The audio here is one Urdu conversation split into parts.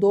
2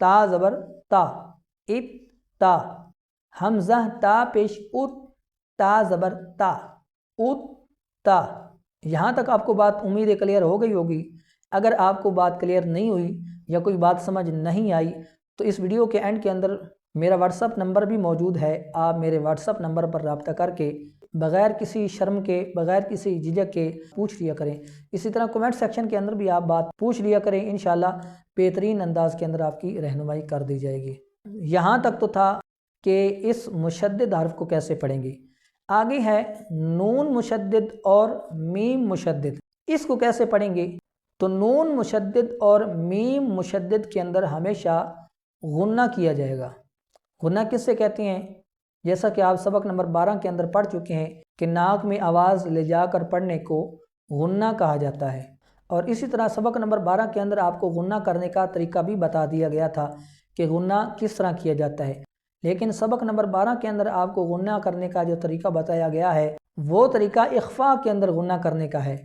تا زبر تا، ابتا، حمزہ تا پیش ات، تا زبر تا، ات تا۔ یہاں تک آپ کو بات امید کلیئر ہو گئی ہوگی۔ اگر آپ کو بات کلیئر نہیں ہوئی یا کوئی بات سمجھ نہیں آئی تو اس ویڈیو کے اینڈ کے اندر میرا واٹس اپ نمبر بھی موجود ہے، آپ میرے واٹس اپ نمبر پر رابطہ کر کے بغیر کسی شرم کے، بغیر کسی جھجک کے پوچھ لیا کریں۔ اسی طرح کمنٹ سیکشن کے اندر بھی آپ بات پوچھ لیا کریں، انشاءاللہ بہترین انداز کے اندر آپ کی رہنمائی کر دی جائے گی۔ یہاں تک تو تھا کہ اس مشدد حرف کو کیسے پڑھیں گے۔ آگے ہے نون مشدد اور میم مشدد، اس کو کیسے پڑھیں گے؟ تو نون مشدد اور میم مشدد کے اندر ہمیشہ غنہ کیا جائے گا۔ غنہ کس سے کہتے ہیں؟ جیسا کہ آپ سبق نمبر 12 کے اندر پڑھ چکے ہیں کہ ناک میں آواز لے جا کر پڑھنے کو غنہ کہا جاتا ہے، اور اسی طرح سبق نمبر 12 کے اندر آپ کو غنہ کرنے کا طریقہ بھی بتا دیا گیا تھا کہ غنہ کس طرح کیا جاتا ہے۔ لیکن سبق نمبر 12 کے اندر آپ کو غنہ کرنے کا جو طریقہ بتایا گیا ہے وہ طریقہ اخفاء کے اندر غنہ کرنے کا ہے۔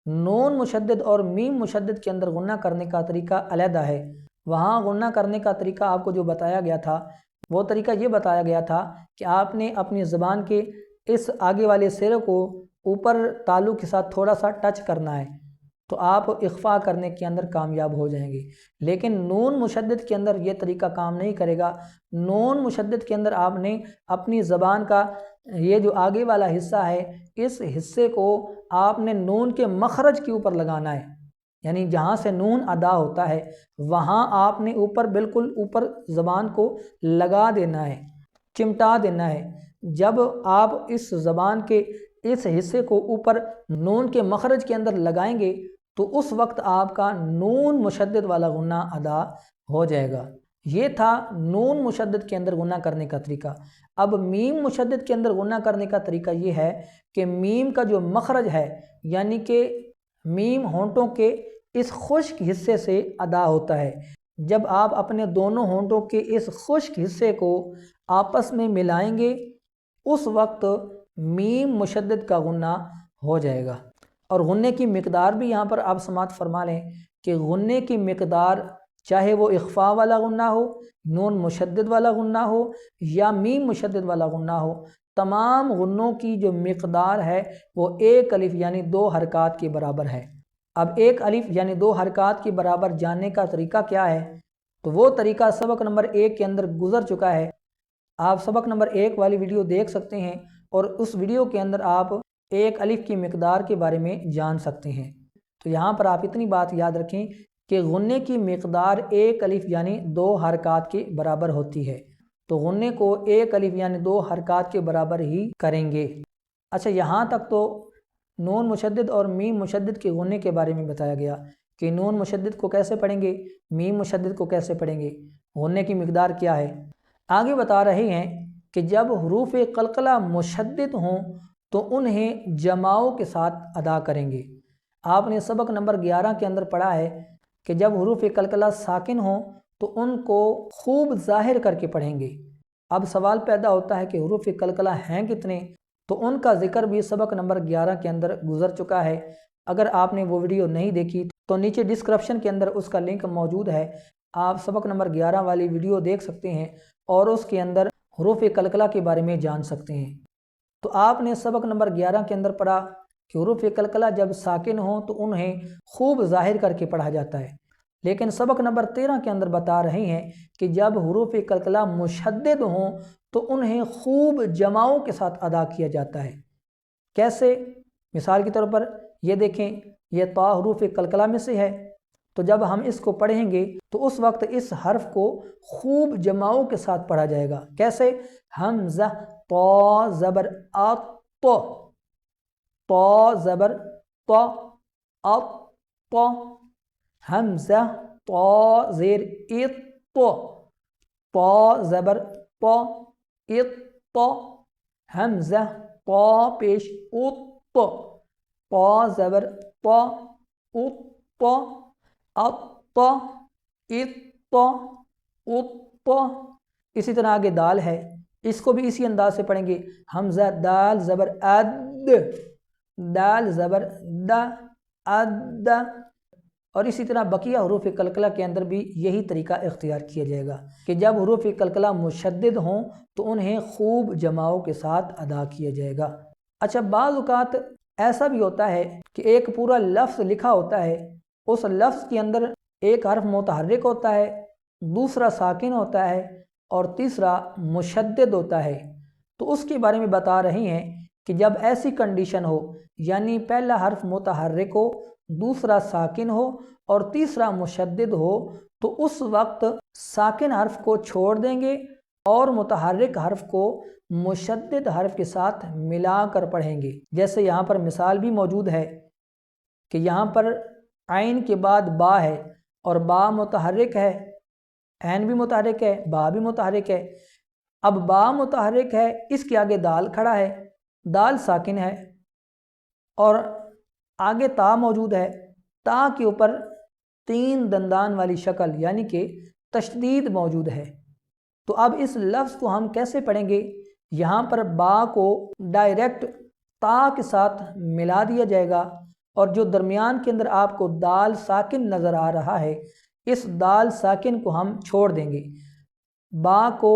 نون مشدد اور میم مشدد کے اندر غنہ کرنے کا طریقہ علیحدہ ہے۔ وہاں غنہ کرنے کا طریقہ آپ کو جو بتایا گیا تھا وہ طریقہ یہ بتایا گیا تھا کہ آپ نے اپنی زبان کے اس آگے والے سرے کو اوپر تالو کے ساتھ تھوڑا سا ٹچ کرنا ہے تو آپ اخفاء کرنے کے اندر کامیاب ہو جائیں گے۔ لیکن نون مشدد کے اندر یہ طریقہ کام نہیں کرے گا۔ نون مشدد کے اندر آپ نے اپنی زبان کا یہ جو آگے والا حصہ ہے اس حصے کو آپ نے نون کے مخرج کے اوپر لگانا ہے، یعنی جہاں سے نون ادا ہوتا ہے وہاں آپ نے اوپر، بالکل اوپر زبان کو لگا دینا ہے، چمٹا دینا ہے۔ جب آپ اس زبان کے اس حصے کو اوپر نون کے مخرج کے اندر لگائیں گے تو اس وقت آپ کا نون مشدد والا غنہ ادا ہو جائے گا۔ یہ تھا نون مشدد کے اندر غنہ کرنے کا طریقہ۔ اب میم مشدد کے اندر غنہ کرنے کا طریقہ یہ ہے کہ میم کا جو مخرج ہے، یعنی کہ میم ہونٹوں کے اس خشک حصے سے ادا ہوتا ہے۔ جب آپ اپنے دونوں ہونٹوں کے اس خشک حصے کو آپس میں ملائیں گے اس وقت میم مشدد کا غنہ ہو جائے گا۔ اور غنے کی مقدار بھی یہاں پر آپ سماعت فرما لیں کہ غنے کی مقدار چاہے وہ اخفاء والا غنہ ہو، نون مشدد والا غنہ ہو یا میم مشدد والا غنہ ہو، تمام غنوں کی جو مقدار ہے وہ ایک الف یعنی 2 حرکات کے برابر ہے۔ اب ایک الف یعنی 2 حرکات کے برابر جاننے کا طریقہ کیا ہے؟ تو وہ طریقہ سبق نمبر 1 کے اندر گزر چکا ہے۔ آپ سبق نمبر 1 والی ویڈیو دیکھ سکتے ہیں اور اس ویڈیو کے اندر آپ ایک الف کی مقدار کے بارے میں جان سکتے ہیں۔ تو یہاں پر آپ اتنی بات یاد رکھیں کہ غنے کی مقدار ایک الف یعنی 2 حرکات کے برابر ہوتی ہے، تو غنے کو ایک الف یعنی 2 حرکات کے برابر ہی کریں گے۔ اچھا، یہاں تک تو نون مشدد اور میم مشدد کے غنے کے بارے میں بتایا گیا کہ نون مشدد کو کیسے پڑھیں گے، میم مشدد کو کیسے پڑھیں گے، غنے کی مقدار کیا ہے۔ آگے بتا رہے ہیں کہ جب حروف قلقلہ مشدد ہوں تو انہیں جماؤں کے ساتھ ادا کریں گے۔ آپ نے سبق نمبر 11 کے اندر پڑھا ہے کہ جب حروف قلقلہ ساکن ہوں تو ان کو خوب ظاہر کر کے پڑھیں گے۔ اب سوال پیدا ہوتا ہے کہ حروف قلقلہ ہیں کتنے؟ تو ان کا ذکر بھی سبق نمبر 11 کے اندر گزر چکا ہے۔ اگر آپ نے وہ ویڈیو نہیں دیکھی تو نیچے ڈسکرپشن کے اندر اس کا لنک موجود ہے، آپ سبق نمبر 11 والی ویڈیو دیکھ سکتے ہیں اور اس کے اندر حروف قلقلہ کے بارے میں جان سکتے ہیں۔ تو آپ نے سبق نمبر 11 کے اندر پڑھا کہ حروف قلقلہ جب ساکن ہوں تو انہیں خوب ظاہر کر کے پڑھا جاتا ہے، لیکن سبق نمبر 13 کے اندر بتا رہے ہیں کہ جب حروف قلقلہ مشدد ہوں تو انہیں خوب جماؤں کے ساتھ ادا کیا جاتا ہے۔ کیسے؟ مثال کے طور پر یہ دیکھیں، یہ طا حروف قلقلہ میں سے ہے، تو جب ہم اس کو پڑھیں گے تو اس وقت اس حرف کو خوب جماؤں کے ساتھ پڑھا جائے گا۔ کیسے؟ حمزہ طا زبر ا تو، طا زبر طا ا تو، حمزہ طا زیر ات تو، طا زبر طا ات تو، حمزہ طا پیش ات تو، طا زبر طا ات تو، ات تو، ات تو، ات تو۔ اسی طرح آگے دال ہے، اس کو بھی اسی انداز سے پڑھیں گے۔ حمزہ دال زبر اد، دال زبر د، اد، اور اسی طرح بقیہ حروف قلقلہ کے اندر بھی یہی طریقہ اختیار کیا جائے گا کہ جب حروف قلقلہ مشدد ہوں تو انہیں خوب جماؤ کے ساتھ ادا کیا جائے گا۔ اچھا، بعض اوقات ایسا بھی ہوتا ہے کہ ایک پورا لفظ لکھا ہوتا ہے، اس لفظ کے اندر ایک حرف متحرک ہوتا ہے، دوسرا ساکن ہوتا ہے اور تیسرا مشدد ہوتا ہے، تو اس کے بارے میں بتا رہے ہیں کہ جب ایسی کنڈیشن ہو، یعنی پہلا حرف متحرک ہو، دوسرا ساکن ہو اور تیسرا مشدد ہو، تو اس وقت ساکن حرف کو چھوڑ دیں گے اور متحرک حرف کو مشدد حرف کے ساتھ ملا کر پڑھیں گے۔ جیسے یہاں پر مثال بھی موجود ہے کہ یہاں پر عین کے بعد با ہے اور با متحرک ہے، عین بھی متحرک ہے، با بھی متحرک ہے۔ اب با متحرک ہے، اس کے آگے دال کھڑا ہے، دال ساکن ہے اور آگے تا موجود ہے، تا کے اوپر 3 دندان والی شکل یعنی کہ تشدید موجود ہے۔ تو اب اس لفظ کو ہم کیسے پڑھیں گے؟ یہاں پر با کو ڈائریکٹ تا کے ساتھ ملا دیا جائے گا اور جو درمیان کے اندر آپ کو دال ساکن نظر آ رہا ہے، اس دال ساکن کو ہم چھوڑ دیں گے، با کو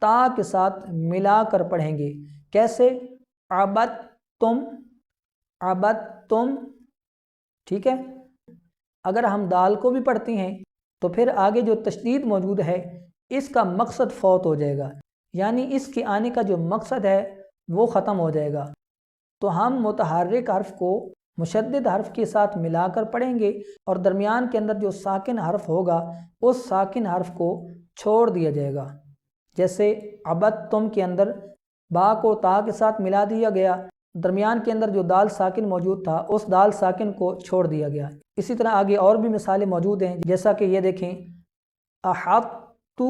تا کے ساتھ ملا کر پڑھیں گے۔ کیسے؟ عبدتم، عبدتم، ٹھیک ہے۔ اگر ہم دال کو بھی پڑھتے ہیں تو پھر آگے جو تشدید موجود ہے اس کا مقصد فوت ہو جائے گا، یعنی اس کے آنے کا جو مقصد ہے وہ ختم ہو جائے گا۔ تو ہم متحرک حرف کو مشدد حرف کے ساتھ ملا کر پڑھیں گے اور درمیان کے اندر جو ساکن حرف ہوگا اس ساکن حرف کو چھوڑ دیا جائے گا۔ جیسے عبدتم کے اندر با کو تا کے ساتھ ملا دیا گیا، درمیان کے اندر جو دال ساکن موجود تھا اس دال ساکن کو چھوڑ دیا گیا۔ اسی طرح آگے اور بھی مثالیں موجود ہیں، جیسا کہ یہ دیکھیں، احاطtu،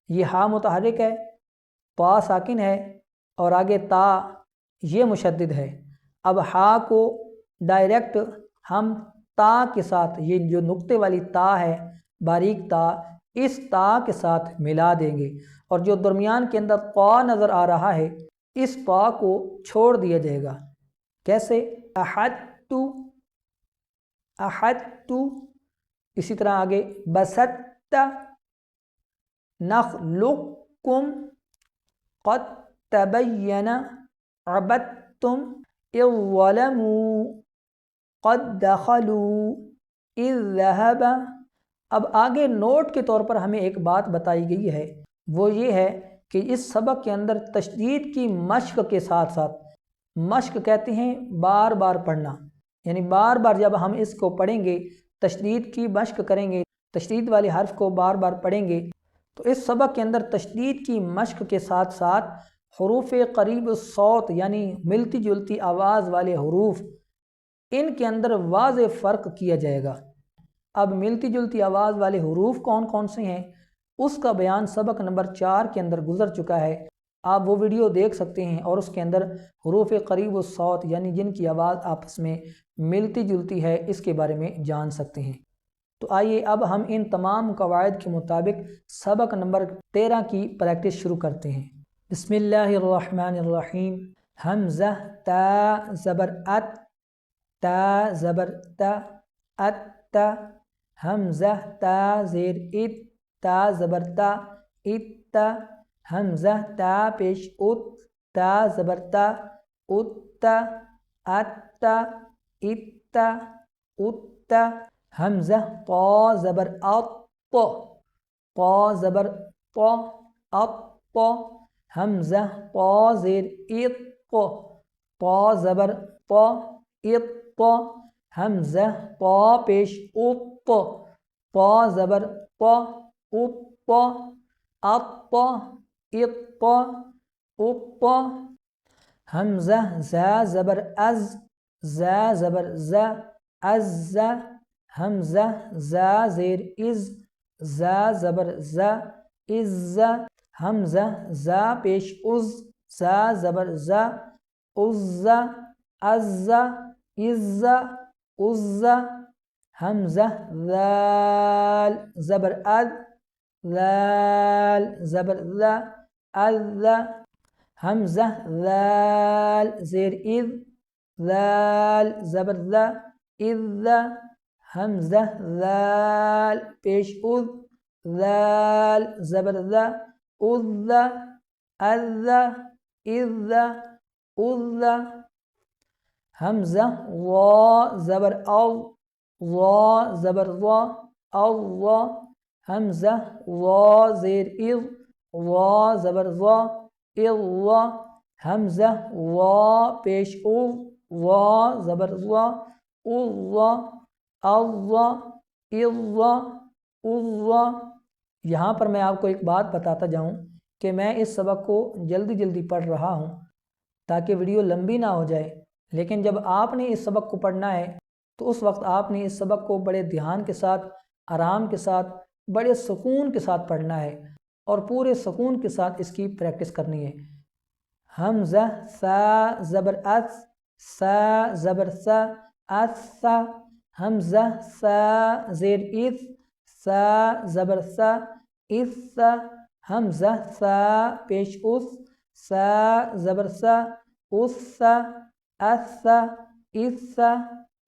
یہ ہا متحرک ہے، طا ساکن ہے اور آگے تا یہ مشدد ہے۔ اب ہا کو ڈائریکٹ ہم تا کے ساتھ، یہ جو نقطے والی تا ہے، باریک تا، اس تا کے ساتھ ملا دیں گے اور جو درمیان کے اندر طا نظر آ رہا ہے اس طا کو چھوڑ دیا جائے گا۔ کیسے؟ احدتو، احدتو۔ اسی طرح آگے بسطت، نخلقکم، قد تبین، عبدتم، اذ ظلموا، قد دخلوا، اذ ذهب۔ اب آگے نوٹ کے طور پر ہمیں ایک بات بتائی گئی ہے، وہ یہ ہے کہ اس سبق کے اندر تشدید کی مشق کے ساتھ ساتھ، مشق کہتے ہیں بار بار پڑھنا، یعنی بار بار جب ہم اس کو پڑھیں گے، تشدید کی مشق کریں گے، تشدید والے حرف کو بار بار پڑھیں گے، تو اس سبق کے اندر تشدید کی مشق کے ساتھ ساتھ حروف قریب الصوت یعنی ملتی جلتی آواز والے حروف، ان کے اندر واضح فرق کیا جائے گا۔ اب ملتی جلتی آواز والے حروف کون کون سے ہیں اس کا بیان سبق نمبر 4 کے اندر گزر چکا ہے، آپ وہ ویڈیو دیکھ سکتے ہیں اور اس کے اندر حروف قریب الصوت یعنی جن کی آواز آپس میں ملتی جلتی ہے اس کے بارے میں جان سکتے ہیں۔ تو آئیے اب ہم ان تمام قواعد کے مطابق سبق نمبر 13 کی پریکٹس شروع کرتے ہیں۔ بسم اللہ الرحمن الرحیم۔ حمزہ تا زبر ات، تا زبر تا، ات تا۔ حمزہ تا زیر ات، تا زبر تا، ات تا۔ حمزہ تا پیش ات، تا زبر تا، ات تا، ات تا، ات تا، ات تا۔ حمزہ طا زبر اط، طا زبر طا، اط طا۔ حمزہ طا زیر اط، طا زبر طا، اط طا۔ حمزہ طا پیش اط، طا زبر طا، اط طا، اط طا، اط طا، اط طا۔ حمزہ زا زبر از، زا زبر زا، از۔ حمزہ زا زیر از، زا زبر زا، از۔ حمزہ زا پیش از، زا زبر زا، از۔ از، از، از۔ حمزہ ذال زبر اد، ذال زبر ذا، اذ۔ حمزہ ذال زیر اذ، ذال زبر ذا، اذ۔ حمزہ ذال پیش اذ ذال زبر ذا اذ اذ اذ اذ حمزہ وا زبر او وا زبر وا او حمزہ وا زیر اذ وا زبر وا اذ حمزہ وا پیش او وا زبر وا اذ یہاں پر میں آپ کو ایک بات بتاتا جاؤں کہ میں اس سبق کو جلدی جلدی پڑھ رہا ہوں تاکہ ویڈیو لمبی نہ ہو جائے، لیکن جب آپ نے اس سبق کو پڑھنا ہے تو اس وقت آپ نے اس سبق کو بڑے دھیان کے ساتھ، آرام کے ساتھ، بڑے سکون کے ساتھ پڑھنا ہے اور پورے سکون کے ساتھ اس کی پریکٹس کرنی ہے۔ حمزہ سا زبر اس سا زبر سا اس حمزہ سا زیر اس سا زبر سا اس حمزہ سا پیش اس سا زبر سا اس اس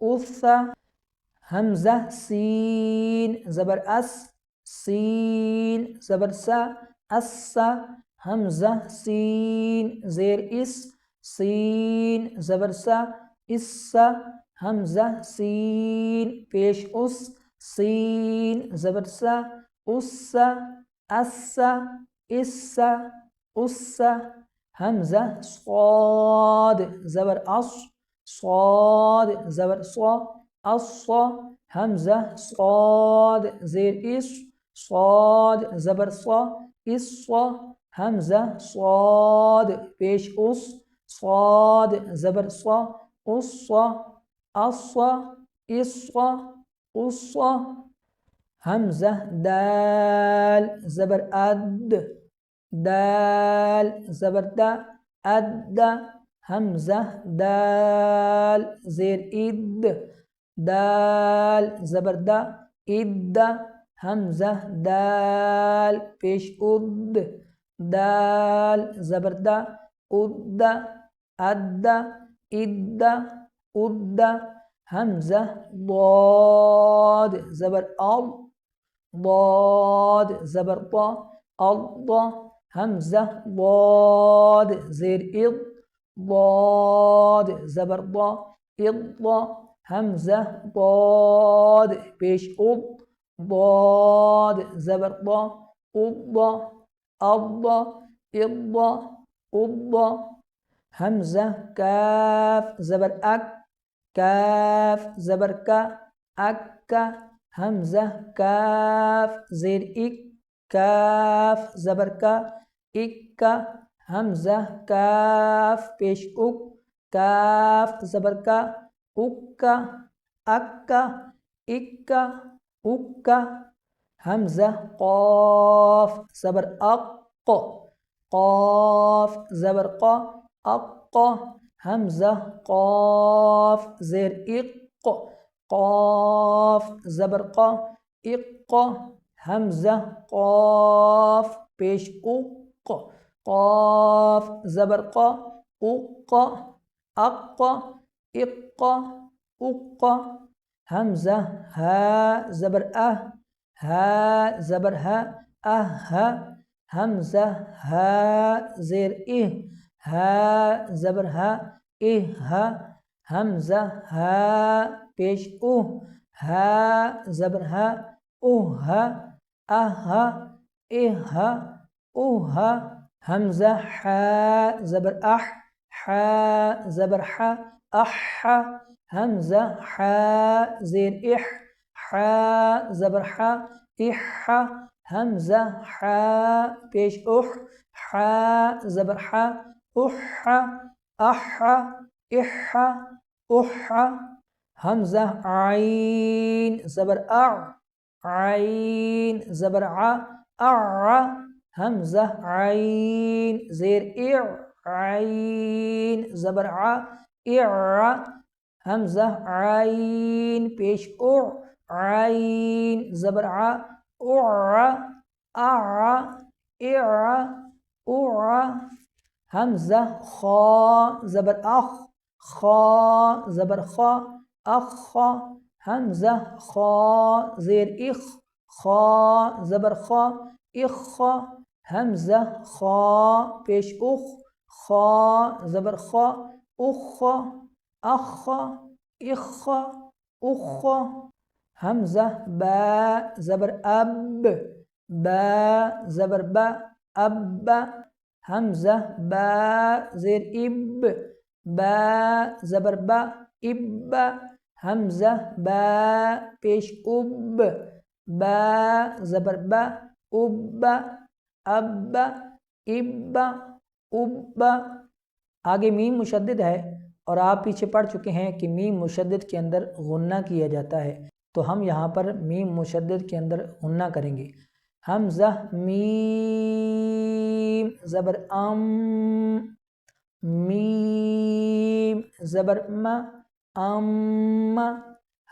اس حمزہ سین زبر اس سین زبر سا اس حمزہ سین زیر اس سین زبر سا اس حمزہ سین پیش اس سین زبر سا اس اس اس حمزہ صاد زبر اص صاد زبر صا اص حمزہ صاد زیر اس صاد زبر صا اس حمزہ صاد پیش اس صاد زبر صا اس اس حمزہ دال زبر اد دال زبر دا اد حمزہ دال زیر اد دال زبر دا اد حمزہ دال پیش اد دال زبر دا اد اد اد اد حمزہ ضاد زبر ال ضاد زبر طا الضا حمزہ ضاد زیر اض ضاد زبر ضا اضا حمزہ ضاد پیش اض ضاد زبر ضا اضا اضا اضا اضا حمزہ کاف زبر اک کاف زبر کا اک حمزہ کاف زیر اک کاف زبر کا اک حمزہ کاف پیش اک کاف زبر کا اک اک اک اک حمزہ قاف زبر اق قاف زبر قا اق حمزہ قاف زیر اق قاف زبر قا اق حمزہ قاف پیش اق قاف زبر قا اق اق اق اق حمزہ ہا زبر ہا زبر ہا حمزہ ہا زیر ہا زبر ہا حمزہ ہا پیش ہا زبر ہا حمزہ ہا زبر ہا زبر ہا حمزہ ہا زیر ہا زبر ہا حمزہ ہا پیش ہا زبر ہا حمزہ عین زبر عین زبر حمزہ عین زیر عین زبر حمزہ عین پیش عین زبر حمزہ خا زبر خا زبر خا اخ حمزہ خا زیر اخ خا زبر خا اخ حمزہ خا پیش اخ خا زبر خا اخ اخ اخ اخ حمزہ با زبر اب با زبر با اب حمزہ با زیر اب با زبر با اب حمزہ با پیش اب با زبر با اب اب اب اب آگے میم مشدد ہے اور آپ پیچھے پڑھ چکے ہیں کہ میم مشدد کے اندر غنہ کیا جاتا ہے، تو ہم یہاں پر میم مشدد کے اندر غنہ کریں گے۔ حمزہ میم زبر ام میم زبر ما ام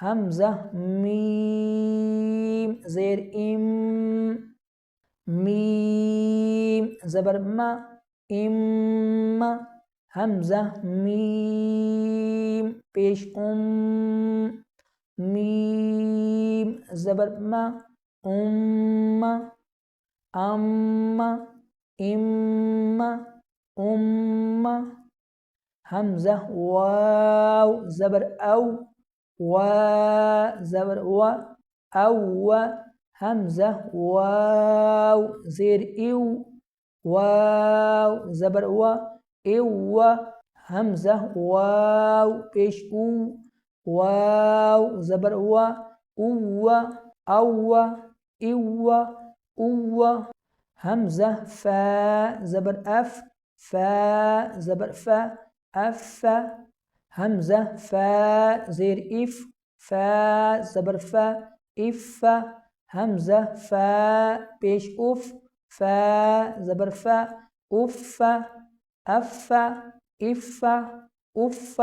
حمزہ میم زیر ام میم زبر ما ام حمزہ میم پیش میم زبر ما ام ام حمزہ واو زبر او زبر او حمزہ واو زیر ایو واو زبر ایو حمزہ واو پیش واو زبر او حمزہ فا زبر اف زبر اف حمزہ فا زیر اف زبر اف حمزہ فا پیش اف زبر اف اف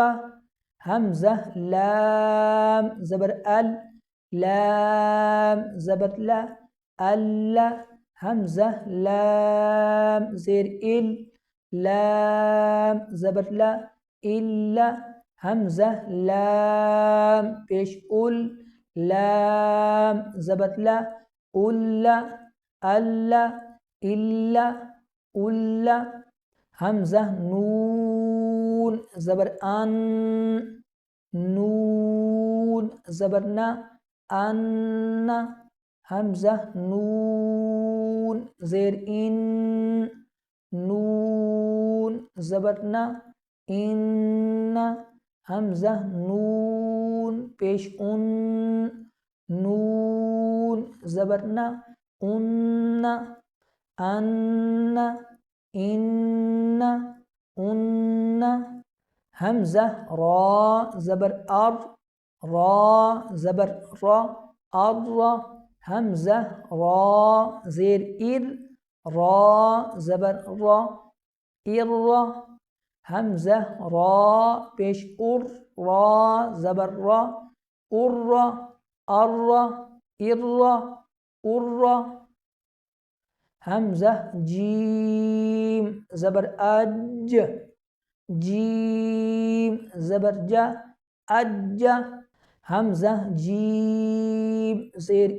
حمزہ لام زبر لام زبر حمزہ لام زیر لام زبر حمزہ لام پیش لام زبر حمزہ نون زبر نون زبر ان حمزہ نون زیر نون زبر ان حمزہ نون پیش نون زبر ان حمزہ را زبر زبر حمزہ را زیر زبر حمزہ را پیش زبر حمزہ جیم زبر جیم زبر اج حمزہ جیم زیر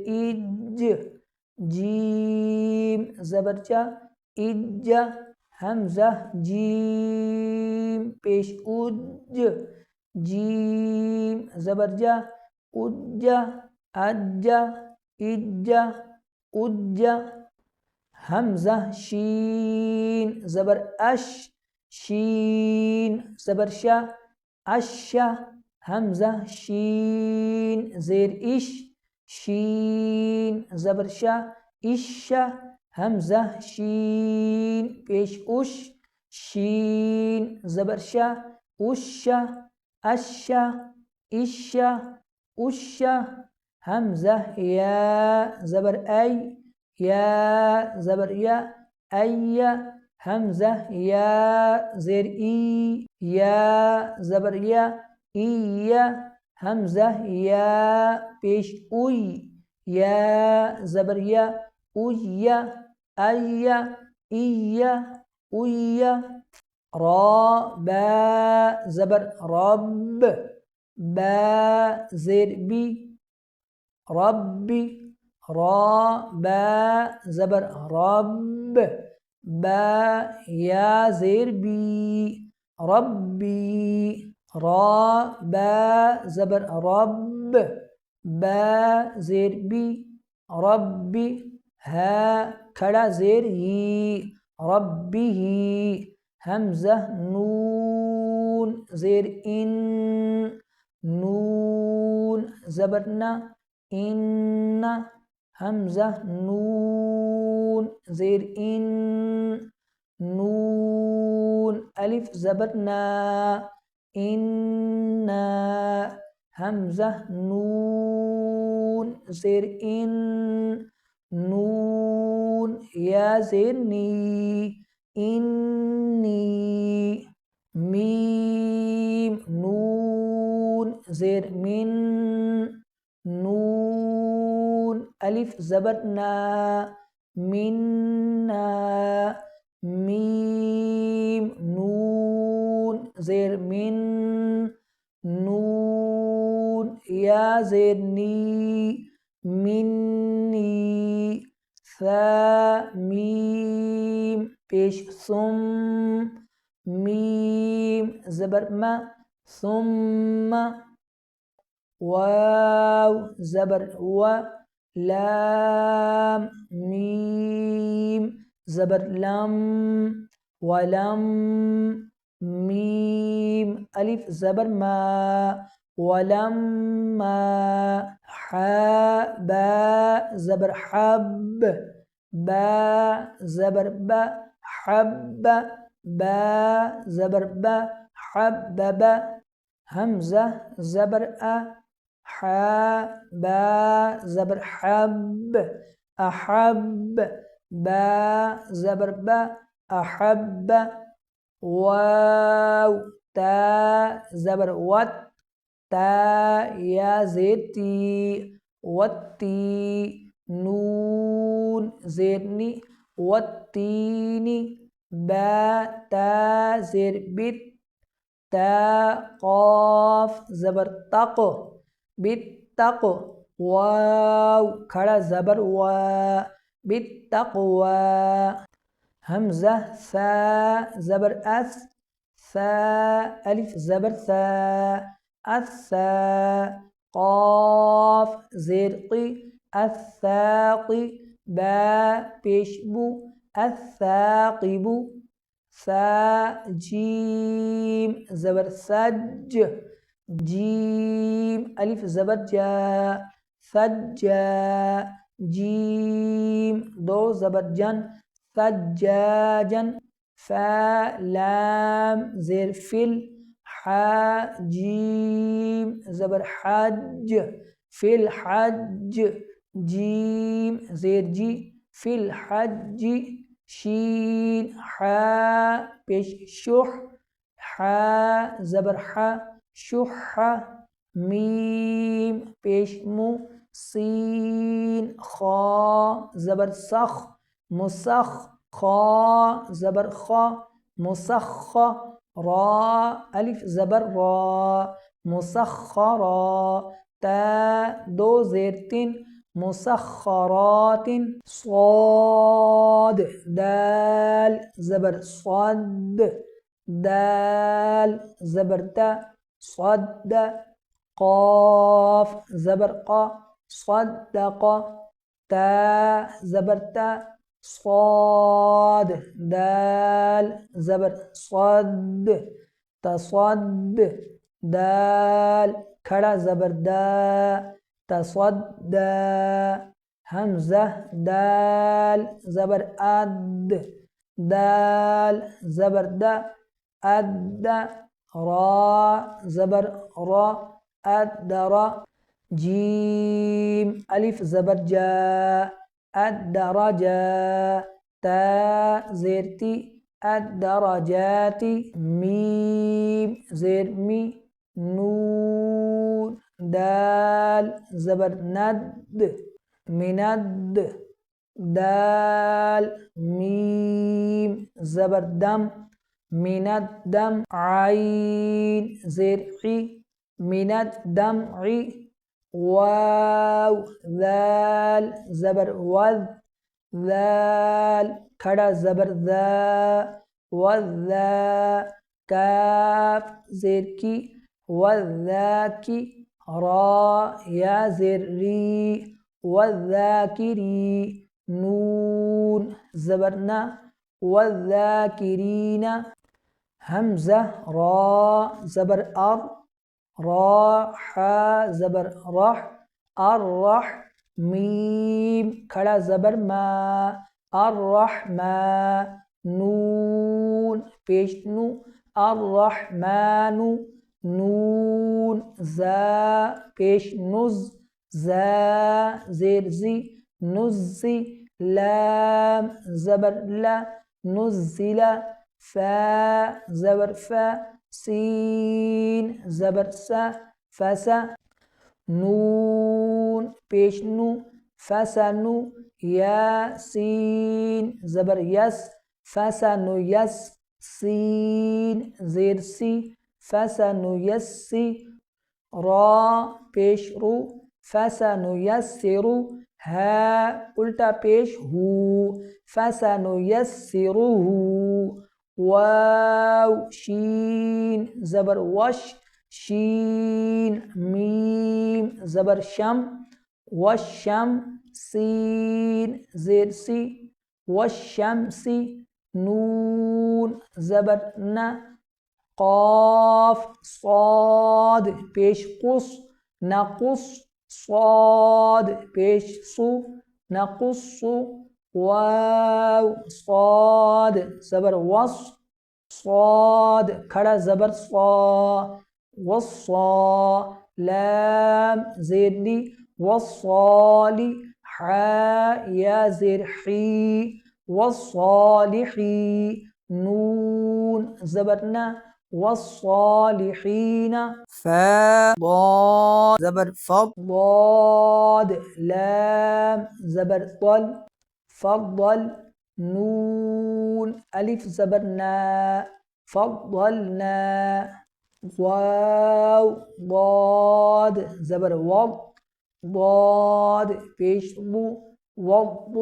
جیم زبر اج حمزہ جیم پیش جیم زبر اج اج حمزہ شین زبر شین زبر اش حمزہ شین زیر شین زبر اش حمزہ شین پیش شین زبر اش حمزہ یا زبر زبر حمزہ یا زیر یا زبر حمزہ یا پیش یا زبر را با زبر رب با زیر بی ربی را با زبر رب با یا زیر بی ربی را با زبر رب با زیر بی ربی ها کھڑا زیر ہی ربی ہی حمزہ نون زیر ان نون زبرنا ان حمزہ نون زیر ان نون الف زبرنا ان حمزہ نون زیر ان نون یا زیر نی انی میم نون زیر من نون الف زبرنا منا میم نون زیر من نون یا زیر نی منی ثا میم پیش ثم میم زبر ما ثم واو زبر و لام میم زبر لم ولم میم الف زبر ما ولما حا با زبر حب با زبر با حب با زبر با حبب حمزہ زبر حا با زبر حب احب با زبر با احب واو تا زبر وت تا یا زیتی وتی نون زیرنی والتینی با تا زیر بیت تا قاف زبر تق بالتق واو کھڑا زبر وا بالتقوى حمزہ ثا زبر اث ثا الف زبر ثا الثا قاف زیر قی الثاقی با پیشبو الثاقب ثا جیم زبر سج جیم الف زبر جا سجا جیم دو زبر جن سجاجن فا لام زیر فل حا جیم زبر حج فی الحج جیم زیر جی فی الحج شین حا پیش شح حا زبر حا شح میم پیش مو سین خا زبر سخ مسخ خا زبر خا مسخ را الف زبر را مسخرا تا دو زیر تین مسخرات صاد دال زبر صد دال زبر تا صد قاف زبر قا صدق تا زبر تا صاد دال زبر صد تصد دال کھڑا زبر دا تصدى حمزة دال زبر أد دال زبر دا أد را زبر را أدر جيم ألف زبر جا الدرجة تا زيرتي الدرجات ميم زير مي نون دال زبر ند مند دال ميم زبر دم من الدم عين زر من الدمع واو ذال زبر وذ ذال کھڑا زبر ذا وذا کاف زیر کی وذاکی را یا زیر ری وذاکری نون زبر نا والذاکرین حمزہ را زبر ار را حا زبر رح الرح میم کھڑا زبر ما الرحما نون پیش نو الرحمن نون زا پیش نز زا زیر زی نزی لام زبر لا نزل فا زبر فا سین زبر سا فسا نون پیش نو فسنو یا سین زبر یس فسنو یس سین زیر سی فسنو یسی را پیش رو فسنو یسرو ہا الٹا پیش ہو فسنو یسرو واو شین زبر وش شین میم زبر شم وشم سین زیر سی وشمسی نون زبر نا قاف صاد پیش قص نقص صاد پیش سو نقص واو صاد زبر وص صاد کھڑا زبر صا وصا لام زیر لی وصالی حا یا زیر حی وصالحی نون زبرنا والصالحین فا ضاد زبر فض ضاد لام زبر طل فضل نون الف زبرنا فضلنا واو ضاد زبر وض ضاد پیش بو وض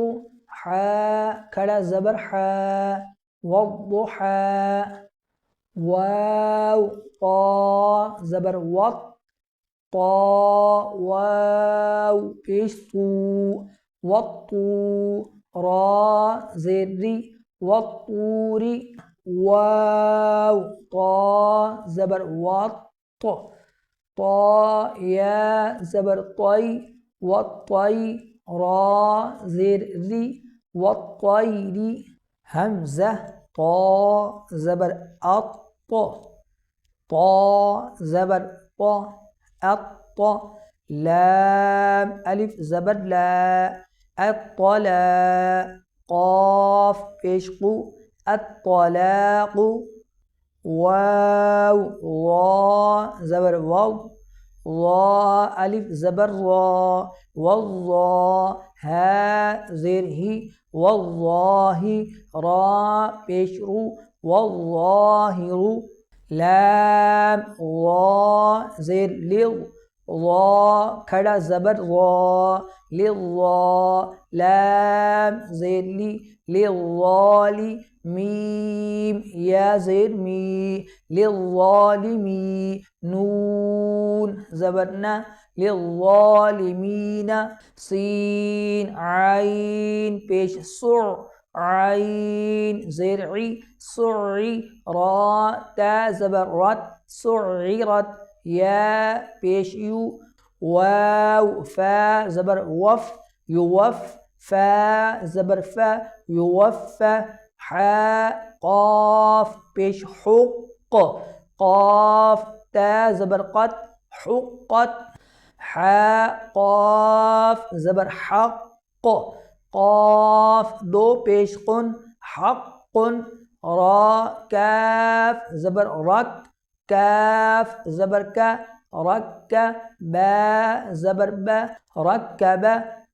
حا کھڑا زبر حا والضحى واو طا زبر وط طا واو پیش طو وطو را زیر ری وطوری واو طا زبر وط طا یا زبر طی وطی را زیر ری وطیری حمزہ طا زبر اط طا زبر طا اط لام الف زبر لا اطلا قاف پیش قو الطلاق واو وا زبر واو وا الف زبر را والله ها زیر ہی والله را پیش رو والظاهر لام را زیر لغ را کھڑا زبر را لغا لام زیر لی لغالی میم یا زیر می للظالمی نون زبرنا للظالمین سین عین پیش صع عین زرعی صعی را تا زبر رت صعرت یا پیش یو واو فا زبر وف یوف فا زبر فا یوفا حا قاف پیش حق قاف تا زبر قد حقت حا قاف زبر حق قاف دو پیش قن حق را کاف زبر رک کاف زبر کا رک با زبر با رکب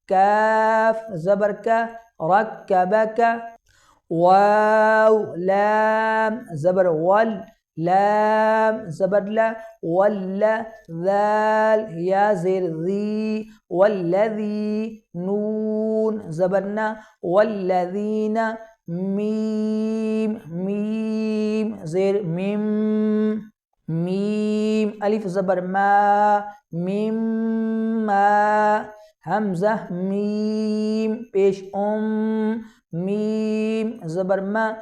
کاف زبر کا رکبک واو لام زبر ول لام زبر لا ولا ذال یا زیر ذی والذی نون زبرنا والذین میم میم زیر میم میم الف زبر ما میم ما حمزہ میم پیش میم زبر ما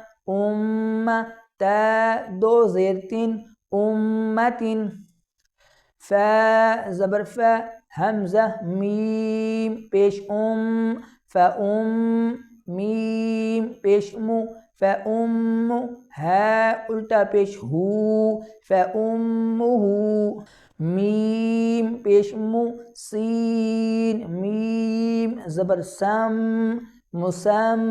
تا دو زیر تین امتن فا زبر فا حمزہ میم پیش میم پیش مو ہا الٹا پیش ہو میم پیش مو سین میم زبر سم مسم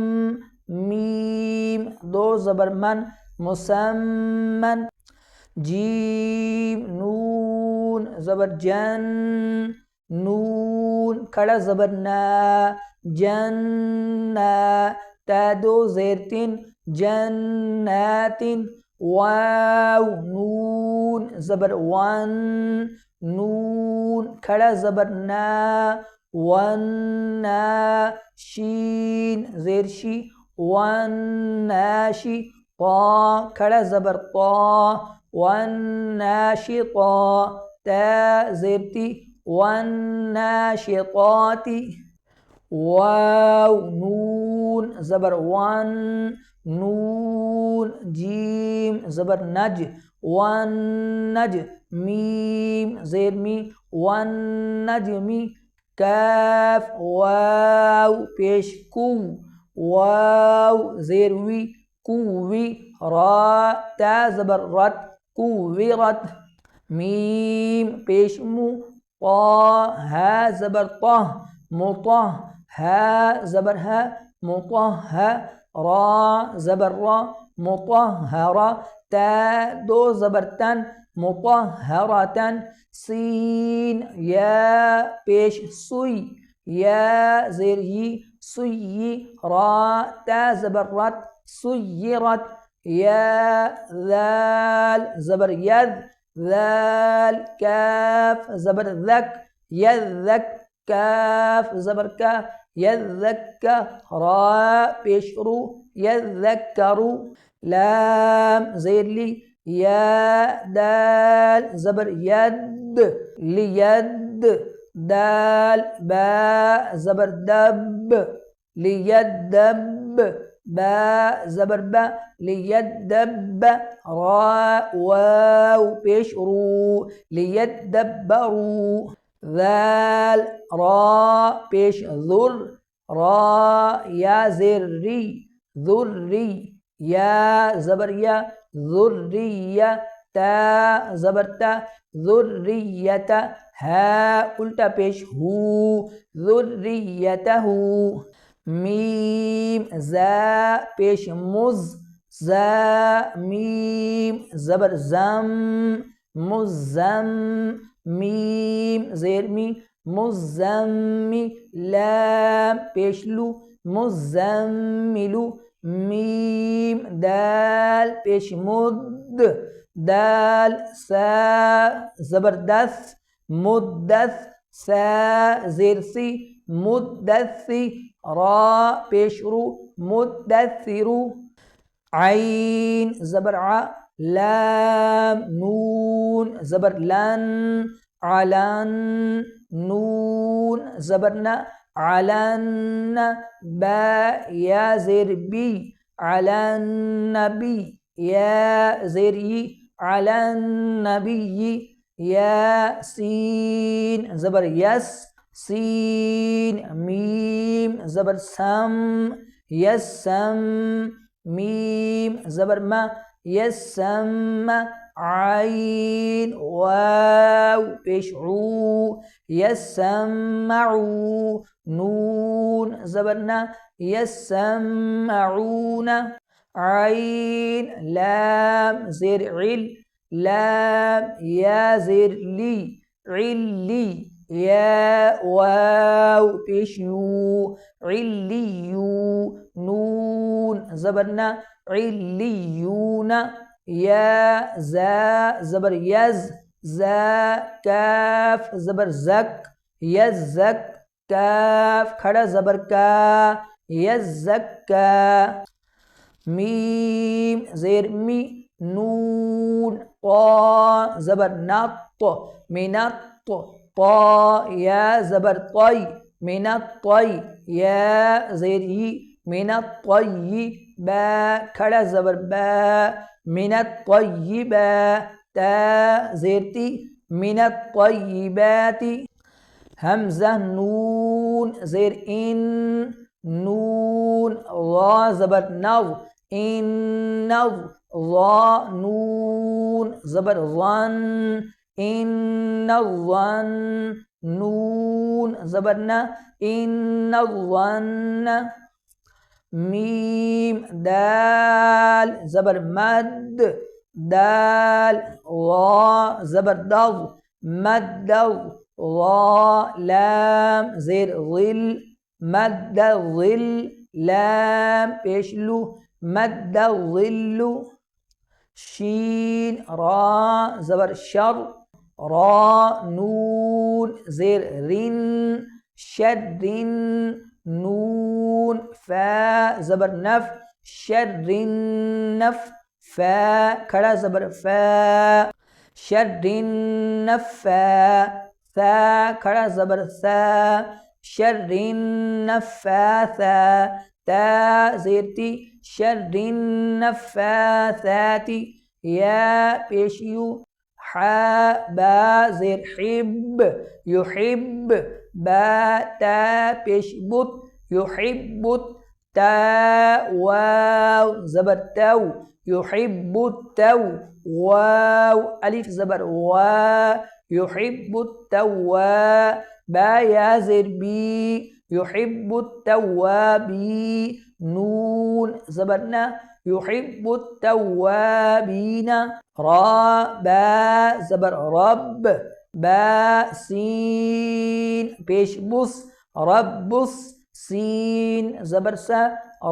میم دو زبر من مسمن جیم نون زبر جن نون کھڑا زبر نا جنہ تا دو زیر تین جنات واو نون زبر ون نون کھڑا زبر نا وننا شین زیر شی والناشی طا کھڑا زبر طا والناشطا تا زیر تی والناشطات واو نون زبر ون نون جیم زبر نج والنج میم زیر می والنجمی کاف واو پیش کو واو زیر وی کووی را تا زبر رت کوورت میم پیش مو طا ہا زبر طہ مطہ ہا زبر ہا مطہ را زبر را مطہر تا دو زبر تن مطہرتن سین یا پیش سوی یا زیر ی سوی را تا زبر رت سیرت یا ذال زبر ید ذال کاف زبر ذک یذک کاف زبر کا یذک را پیش رو یذکرو لام زیر لی یا دال زبر ید لید دال با زبر دب لیدب با زبر با لیدب را واو پیش رو لیدبرو ذال را پیش ذر را یا زیر ری ذری یا زبر یا ذریہ تا زبر تا ذریت ہا الٹا پیش ہو ذریتہ میم زا پیش مز زا میم زبر زم مزم میم زیر می مزمی لام پیش لو مزملو میم دال پیش مد دال سا زبردس مدث سا زیر سی مدثی را پیش رو مدثرو عین زبر ع لام نون زبر لن علن نون زبرنا علن با یا زیر بی علن بی یا زیر ی علن بی یا سین زبر یس سین میم زبر سم یسم میم زبر ما یسم عین واو پیش عو یسمعو نون زبرنا یسمعون عین لام زیر عل لام یا زیر لی علی یا واو پیش یو علیو نون زبرنا علیون یا زا زبر یز زا کاف زبر زک یزک کاف کھڑا زبر کا یزکا میم زیر می نون طا زبر نط منط طا یا زبر طی من الطی یا زیر ی من الطی با کھڑا زبر با من الطیبا تا زیر تی من الطیبات حمزہ نون زیر ان نون را زبر نو ان نو را نون زبر ظن ان الظن نون زبر نا ان الظن میم دال زبر مد دال را زبر دو مد دو را لام زیر ظل مد ظل لام پیشلو مد ظل شین را زبر شر را نون زیر رن شر نون فا زبر نف شر نف فا کھڑا زبر فا شر نفا فا کھڑا زبر ثا شر نفاثا تا زیرتی شر نفاثات یا پیشیو حا با زیر حب یحب با تا پیش بت یحب تا واو زبر تو یحب التو واو الف زبر وا یحب التوا با یا زیر بی یحب التوابی نون زبرنا یحب التوابین را با زبر رب با سین پیش بس ربس سین زبر سا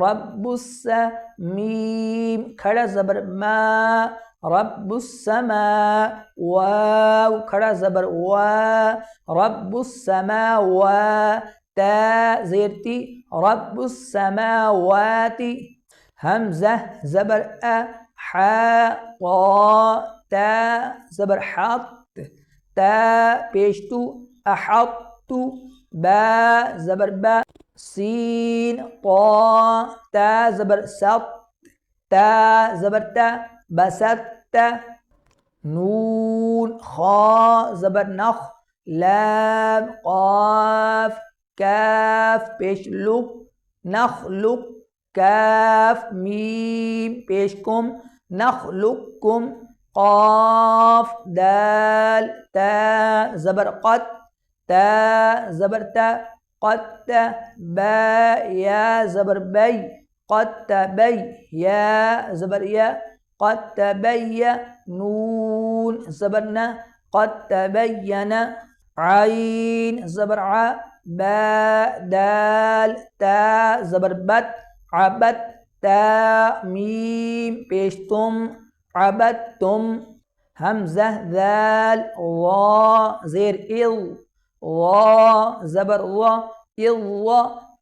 رب السا میم کھڑا زبر ما رب السما واو کھڑا زبر وا رب السماوات تا زیرتی رب السماوات حمزہ زبر ا حا طا تا زبر حط تا پیشتو احط با زبر با سین طا تا زبر ست تا زبر تا بسط نون خا زبر نخ لام قاف کاف پیش لک نخلق کاف میم پیش کم نخلقکم قاف دال تا زبر قد تا زبر تا قد با یا زبر بی قد بی یا زبر یا قد تبی نون زبرنا قد تبین عین زبر ع با دال تا زبر بت عبد تا میم پیشتم عبدتم حمزہ ذال را زیر اض را زبر را اض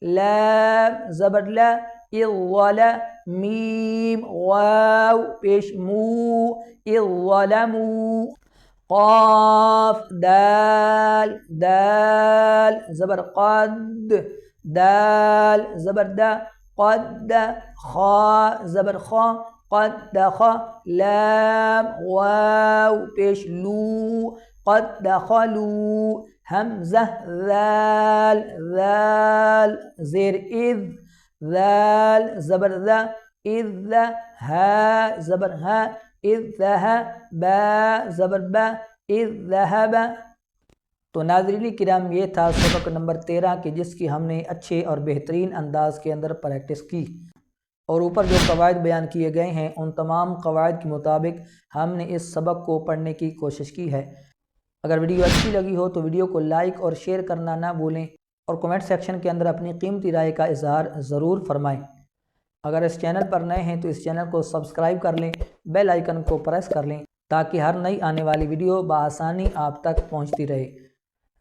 لام زبر لا اض لا میم واو پیش مو اظلموا قاف دال دال زبر قد دال زبر دا قد خا زبر خا قد دخا لام واو پیش لو قد دخلوا حمزہ ذال ذال زیر اذ ذال زبر ذا اذ ها زبر ها اذ ذهب با زبر با اذ ذهب. تو ناظرین کرام یہ تھا سبق نمبر 13 کہ جس کی ہم نے اچھے اور بہترین انداز کے اندر پریکٹس کی، اور اوپر جو قواعد بیان کیے گئے ہیں ان تمام قواعد کے مطابق ہم نے اس سبق کو پڑھنے کی کوشش کی ہے۔ اگر ویڈیو اچھی لگی ہو تو ویڈیو کو لائک اور شیئر کرنا نہ بھولیں، اور کمنٹ سیکشن کے اندر اپنی قیمتی رائے کا اظہار ضرور فرمائیں۔ اگر اس چینل پر نئے ہیں تو اس چینل کو سبسکرائب کر لیں، بیل آئیکن کو پریس کر لیں تاکہ ہر نئی آنے والی ویڈیو بآسانی آپ تک پہنچتی رہے۔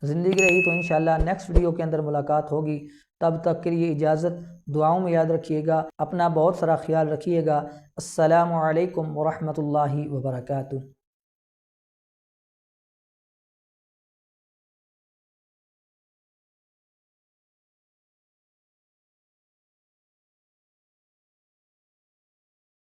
زندگی رہی تو انشاءاللہ نیکسٹ ویڈیو کے اندر ملاقات ہوگی۔ تب تک کے لیے اجازت، دعاؤں میں یاد رکھیے گا، اپنا بہت سارا خیال رکھیے گا۔ السلام علیکم ورحمۃ اللہ وبرکاتہ۔